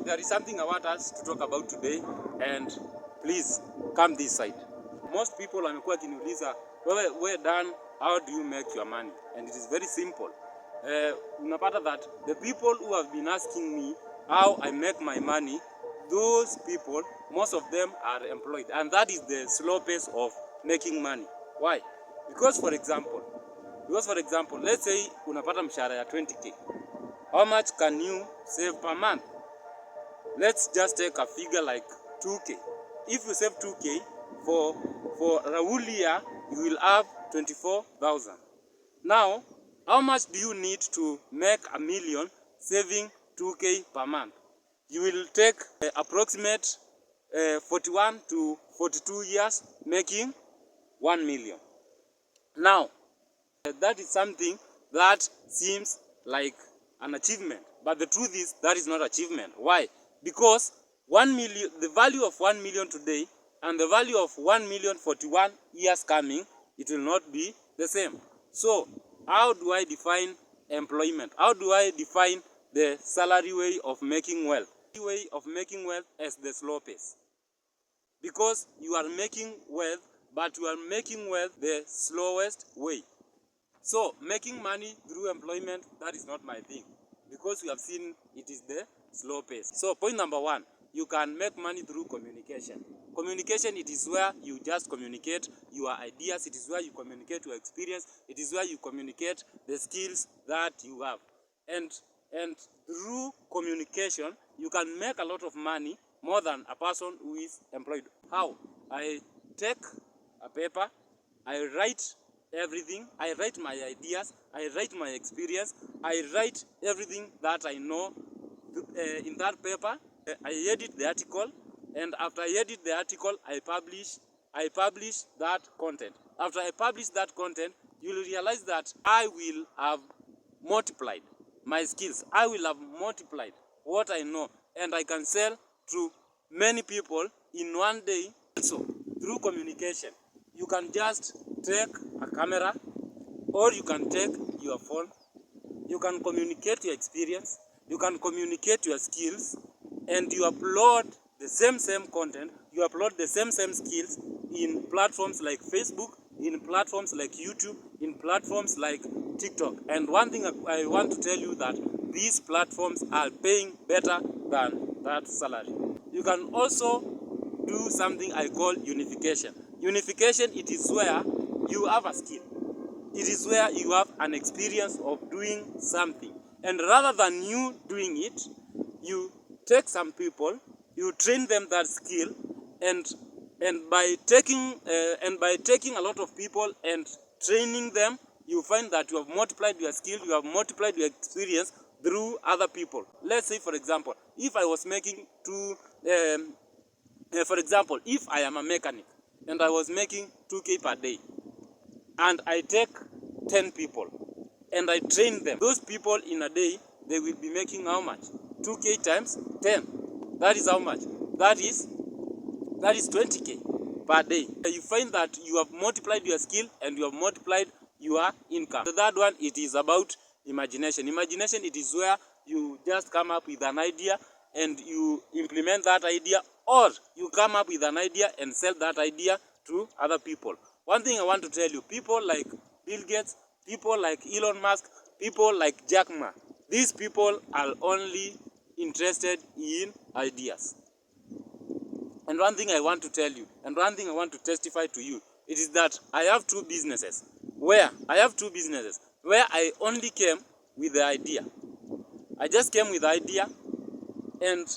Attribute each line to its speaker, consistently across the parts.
Speaker 1: there is something I want us to talk about today, and please come this side. Most people wamekuwa kiniuliza, wewe Dan, how do you make your money? And it is very simple. Unapata that the people who have been asking me how I make my money, those people, most of them are employed, and that is the slow pace of making money. Why? Because for example, let's say unapata mshahara ya 20k. How much can you save per month? Let's just take a figure like 2k. If you save 2k for a whole year, you will have 24,000. Now, how much do you need to make a million saving 2k per month? You will take approximate 41 to 42 years making 1 million. Now, that is something that seems like an achievement, but the truth is that is not achievement. Why? Because 1 million, the value of 1 million today and the value of 1,041,000 years coming, it will not be the same. So, how do I define employment? How do I define the salary way of making wealth? The way of making wealth is the slow pace. Because you are making wealth, but you are making wealth the slowest way. So, making money through employment, that is not my thing. Because we have seen it is the slow pace. So, point number 1, you can make money through communication. Communication, it is where you just communicate your ideas. It is where you communicate your experience. It is where you communicate the skills that you have. And through communication, you can make a lot of money more than a person who is employed. How? I take a paper, I write everything, I write my ideas, I write my experience, I write everything that I know in that paper. I edit the article, and after I edit the article, I publish that content. After I publish that content, you will realize that I will have multiplied my skills. I will have multiplied what I know, and I can sell to many people in one day. So, through communication, you can just take a camera, or you can take your phone. You can communicate your experience, you can communicate your skills, and you upload the same content, you upload the same skills in platforms like Facebook, in platforms like YouTube, in platforms like TikTok. And one thing I want to tell you that these platforms are paying better than that salary. You can also do something I call unification. Unification, it is where you have a skill. It is where you have an experience of doing something. And rather than you doing it, you take some people, you train them that skill, and by taking a lot of people and training them, you find that you have multiplied your skill, you have multiplied your experience through other people. Let's say, for example, if I was making if I am a mechanic and I was making 2k per day, and I take 10 people and I train them, those people in a day, they will be making how much? 2k times 10. That is how much? That is 20k per day. You find that you have multiplied your skill and you have multiplied your income. The third one, it is about imagination. Imagination, it is where you just come up with an idea and you implement that idea, or you come up with an idea and sell that idea to other people. One thing I want to tell you, people like Bill Gates, people like Elon Musk, people like Jack Ma, these people are only interested in ideas. And one thing I want to tell you, and one thing I want to testify to you, it is that I have two businesses where I only came with the idea. I just came with the idea, and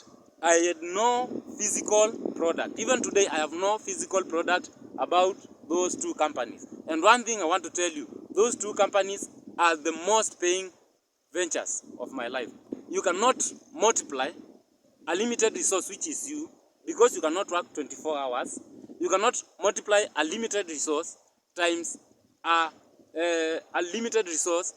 Speaker 1: I had no physical product. Even today, I have no physical product about those two companies. And one thing I want to tell you, those two companies are the most paying ventures of my life. You cannot multiply a limited resource, which is you, because you cannot work 24 hours. You cannot multiply a limited resource times a limited resource